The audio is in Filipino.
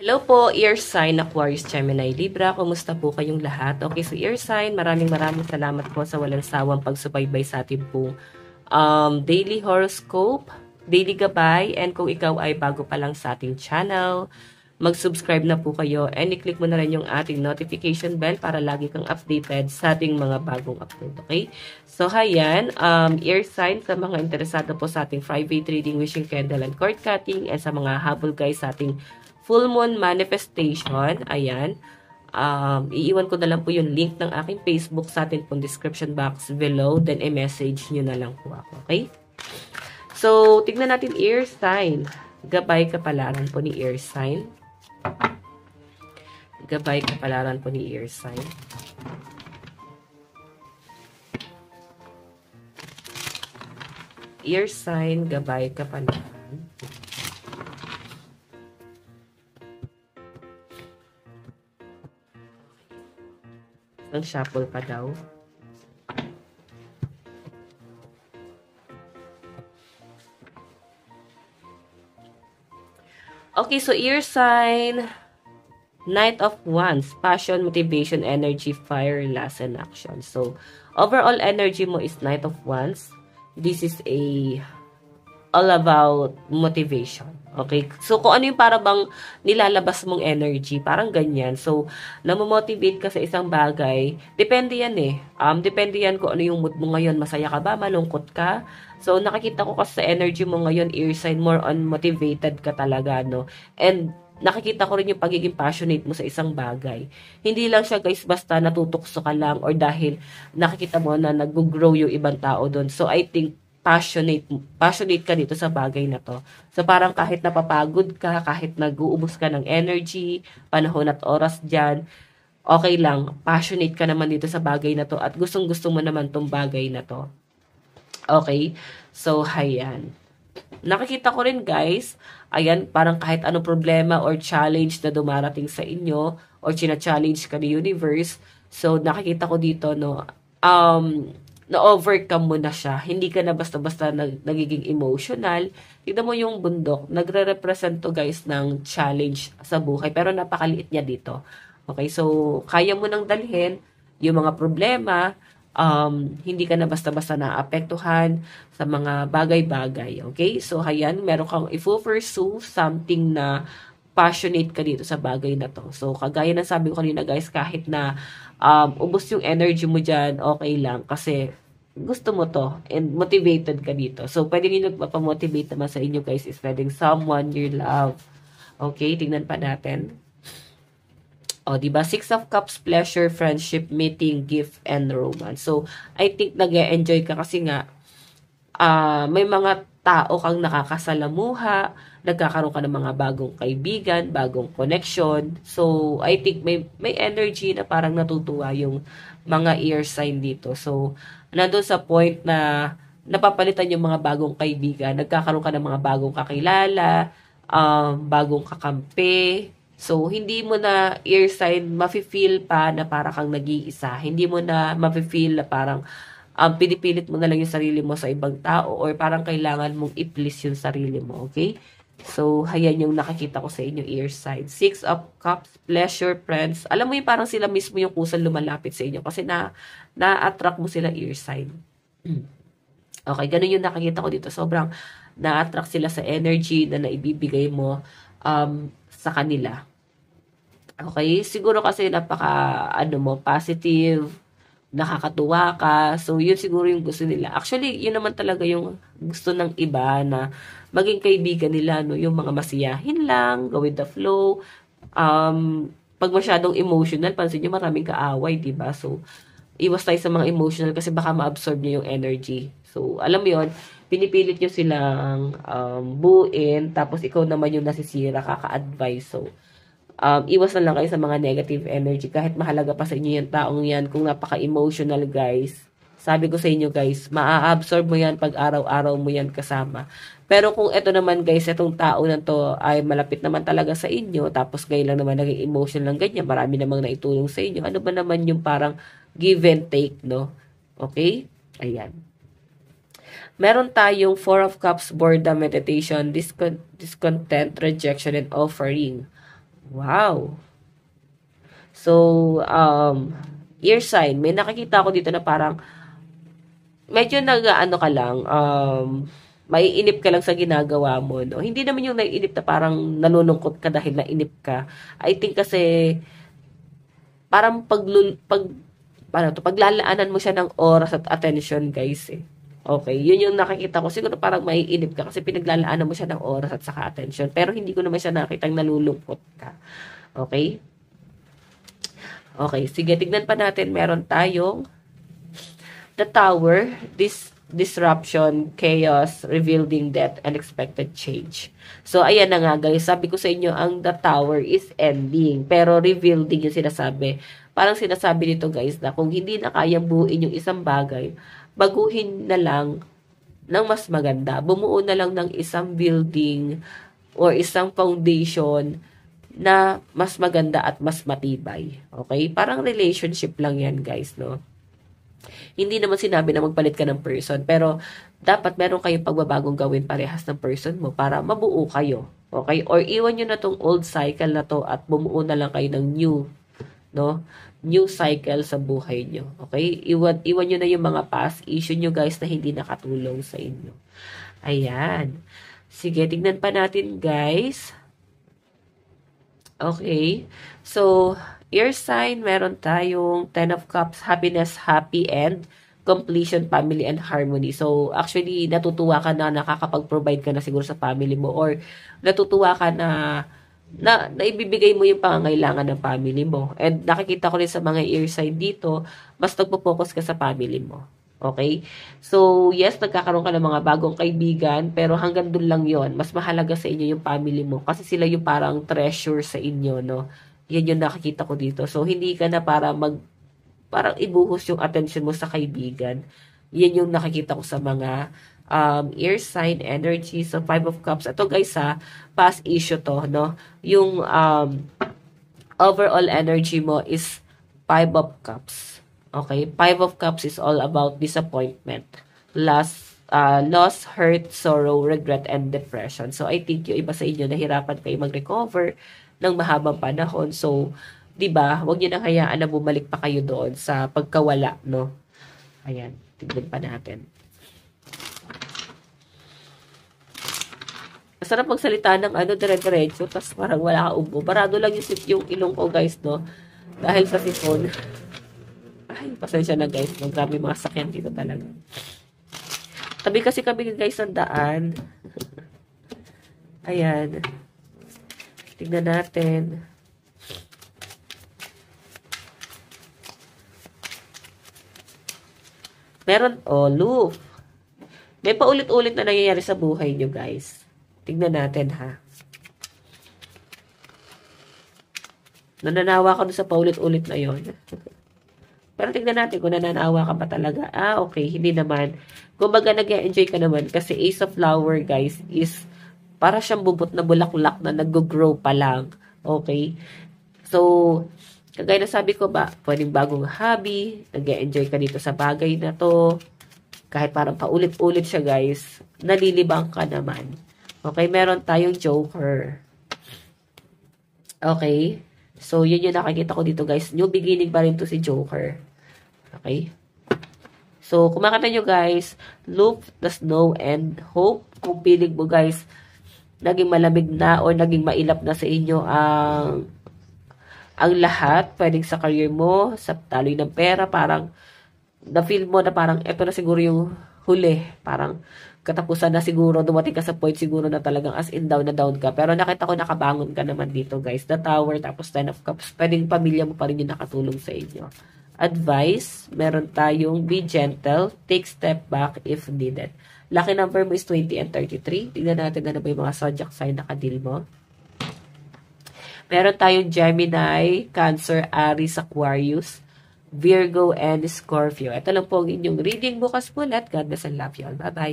Hello po, Ear Sign, Aquarius, Gemini, Libra. Kumusta po kayong lahat? Okay, so Ear Sign, maraming salamat po sa walang sawang pagsubaybay sa ating pong daily horoscope, daily gabay, and kung ikaw ay bago pa lang sa ating channel, mag-subscribe na po kayo and i-click mo na rin yung ating notification bell para lagi kang updated sa ating mga bagong upload, okay? So, hayan, Ear Sign sa mga interesado po sa ating private reading, wishing candle, and cord cutting, and sa mga habol guys sa ating full moon manifestation, ayan. Iiwan ko na lang po yung link ng aking Facebook sa atin pong description box below. Then, i-message nyo na lang po ako. Okay? So, tignan natin Ear Sign. Gabay kapalaran po ni Ear Sign. Gabay kapalaran po ni Ear Sign. Ear Sign, gabay kapalaran. Ang shuffle pa daw. Okay, so Ear Sign, Knight of Wands, passion, motivation, energy, fire, last, and action. So, overall energy mo is Knight of Wands. This is all about motivation. Okay? So, kung ano yung para bang nilalabas mong energy, parang ganyan. So, namomotivate ka sa isang bagay, depende yan eh. Depende yan kung ano yung mood mo ngayon. Masaya ka ba? Malungkot ka? So, nakikita ko kasi sa energy mo ngayon, Ear Sign, more on motivated ka talaga, no? And, nakikita ko rin yung pagiging passionate mo sa isang bagay. Hindi lang siya, guys, basta natutokso ka lang or dahil nakikita mo na nag-grow yung ibang tao doon. So, I think, passionate ka dito sa bagay na to. So, parang kahit napapagod ka, kahit nag-uubos ka ng energy, panahon at oras dyan, okay lang, passionate ka naman dito sa bagay na to at gustong-gusto mo naman tong bagay na to. Okay? So, hayan. Nakikita ko rin, guys, ayan, parang kahit anong problema or challenge na dumarating sa inyo or china-challenge ka ni universe, so, nakikita ko dito, no, na-overcome mo na siya. Hindi ka na basta-basta nagiging emotional. Tignan mo yung bundok. Nagre-represent to, guys, ng challenge sa buhay. Pero napakaliit niya dito. Okay, so, kaya mo nang dalhin yung mga problema. Hindi ka na basta-basta naapektuhan sa mga bagay-bagay. Okay? So, hayan, meron kang i-pursue something na passionate ka dito sa bagay na to. So, kagaya ng sabi ko kanina, guys, kahit na ubos yung energy mo dyan, okay lang. Kasi, gusto mo to and motivated ka dito. So, pwede nyo nagpapamotivate naman sa inyo, guys, is pwedeng someone you love. Okay? Tingnan pa natin. O, diba? Six of Cups, pleasure, friendship, meeting, gift, and romance. So, I think nag-e-enjoy ka kasi nga, may mga tao kang nakakasalamuha, nagkakaroon ka ng mga bagong kaibigan, bagong connection. So, I think may energy na parang natutuwa yung mga Ear Sign dito. So, nandun sa point na napapalitan yung mga bagong kaibigan, nagkakaroon ka ng mga bagong kakilala, bagong kakampi. So, hindi mo na Ear Sign mafe-feel pa na parang kang nag-iisa. Hindi mo na mafe-feel na parang pinipilit mo na lang yung sarili mo sa ibang tao or parang kailangan mong i-please yung sarili mo, okay? So, hayan yung nakikita ko sa inyo, Ear Sign. Six of Cups, pleasure, friends. Alam mo yung parang sila mismo yung kusang lumalapit sa inyo kasi na-attract mo sila, Ear Sign. Okay, ganun yung nakikita ko dito. Sobrang na-attract sila sa energy na naibibigay mo sa kanila. Okay, siguro kasi positive, nakakatuwa ka. So, yun siguro yung gusto nila. Actually, yun naman talaga yung gusto ng iba na maging kaibigan nila, no? Yung mga masiyahin lang, go with the flow. Pag masyadong emotional, pansin nyo maraming kaaway, diba? So, iwas tayo sa mga emotional kasi baka ma-absorb nyo yung energy. So, alam mo yun, pinipilit nyo silang buuin, tapos ikaw naman yung nasisira, kaka-advise. So, iwas na lang kayo sa mga negative energy kahit mahalaga pa sa inyo yung taong yan kung napaka-emotional, guys. Sabi ko sa inyo, guys, maa-absorb mo yan pag araw-araw mo yan kasama. Pero kung ito naman, guys, itong tao na to ay malapit naman talaga sa inyo, tapos ngayon lang naman naging emotional lang ganyan, marami namang naitulong sa inyo, ano ba naman yung parang give and take, no? Okay? Ayan. Meron tayong Four of Cups, boredom, meditation, discontent, rejection, and offering. Wow. So, ear sign. May nakikita ko dito na parang medyo nag-ano ka lang, maiinip ka lang sa ginagawa mo, no? Hindi naman yung naiinip na parang nalulungkot ka dahil nainip ka. I think kasi parang paglalaanan mo siya ng oras at attention, guys, eh. Okay, yun yung nakikita ko. Siguro parang maiinip ka kasi pinaglalaanan mo siya ng oras at saka attention. Pero hindi ko naman siya nakitang nalulungkot ka. Okay? Okay, sige, tignan pa natin. Meron tayong the Tower, disruption, chaos, revealing death, unexpected change. So, ayan na nga guys. Sabi ko sa inyo, ang the Tower is ending. Pero revealing yung sinasabi. Parang sinasabi nito guys na kung hindi na kayang buuin yung isang bagay, baguhin na lang ng mas maganda. Bumuo na lang ng isang building or isang foundation na mas maganda at mas matibay. Okay? Parang relationship lang yan guys, no? Hindi naman sinabi na magpalit ka ng person, pero dapat meron kayong pagbabagong gawin parehas ng person mo para mabuo kayo. Okay? Or iwan nyo na tong old cycle na to at bumuo na lang kayo ng new, no? New cycle sa buhay nyo. Okay? Iwan nyo na yung mga past issue nyo guys na hindi nakatulong sa inyo. Ayan. Sige, tignan pa natin guys. Okay. So, ear sign, meron tayong 10 of Cups, happiness, happy end, completion, family, and harmony. So, actually, natutuwa ka na nakakapag-provide ka na siguro sa family mo or natutuwa ka na ibibigay mo yung pangangailangan ng family mo. And nakikita ko rin sa mga ear sign dito, mas nagpo-focus ka sa family mo. Okay? So, yes, nagkakaroon ka ng mga bagong kaibigan, pero hanggang dun lang yon. Mas mahalaga sa inyo yung family mo kasi sila yung parang treasure sa inyo, no? Yan yung nakikita ko dito. So, hindi ka na parang ibuhos yung attention mo sa kaibigan. Yan yung nakikita ko sa mga ear sign energy. So, 5 of Cups. Ito guys past issue to, no? Yung overall energy mo is 5 of Cups. Okay? 5 of Cups is all about disappointment, loss, hurt, sorrow, regret, and depression. So, I think yung iba sa inyo, nahirapan kayo mag-recover ng mahabang panahon. So, 'di ba? Huwag niyo nang hayaan na bumalik pa kayo doon sa pagkawala, no? Ayan, tignan pa natin. Masarap magsalita ng dire-diretso, tas parang wala ka ubo. Barado lang yung ilong ko, guys, no? Dahil sa sipon. Ay, pasensya na, guys. Grabe mga sakyan dito talaga. Tabi kasi kami, guys, ng daan. Ayan. Tignan natin. Meron, look. May paulit-ulit na nangyayari sa buhay nyo, guys. Tignan natin, ha. Nananawa ka sa paulit-ulit na yon. Pero tignan natin kung nananawa ka pa talaga. Okay. Hindi naman. Kumbaga, nag-enjoy ka naman. Kasi Ace of Flower, guys, is para siyang bubot na bulaklak na nag-grow pa lang. Okay? So, kagaya na sabi ko ba, pwedeng bagong hobby, nag-enjoy ka dito sa bagay na to. Kahit parang paulit-ulit siya, guys, nalilibang ka naman. Okay? Meron tayong Joker. Okay? So, yun yung nakikita ko dito, guys. New beginning pa rin to si Joker. Okay? So, kung makita nyo, guys, look the snow and hope. Kung piling mo, guys, naging malamig na o naging mailap na sa inyo ang lahat, pwedeng sa career mo, sa taloy ng pera, parang na-feel mo na parang eto na siguro yung huli. Parang katapusan na siguro, dumating ka sa point siguro na talagang as in down na down ka. Pero nakita ko nakabangon ka naman dito, guys. The Tower, tapos 10 of Cups. Pwedeng pamilya mo pa rin yung nakatulong sa inyo. Advice, meron tayong be gentle, take step back if needed. Lucky number mo is 20 and 33. Tignan natin ano ba yung mga zodiac sign na kadil mo. Meron tayong Gemini, Cancer, Aries, Aquarius, Virgo, and Scorpio. Ito lang po ang inyong reading bukas po. God bless and love you all. Bye-bye.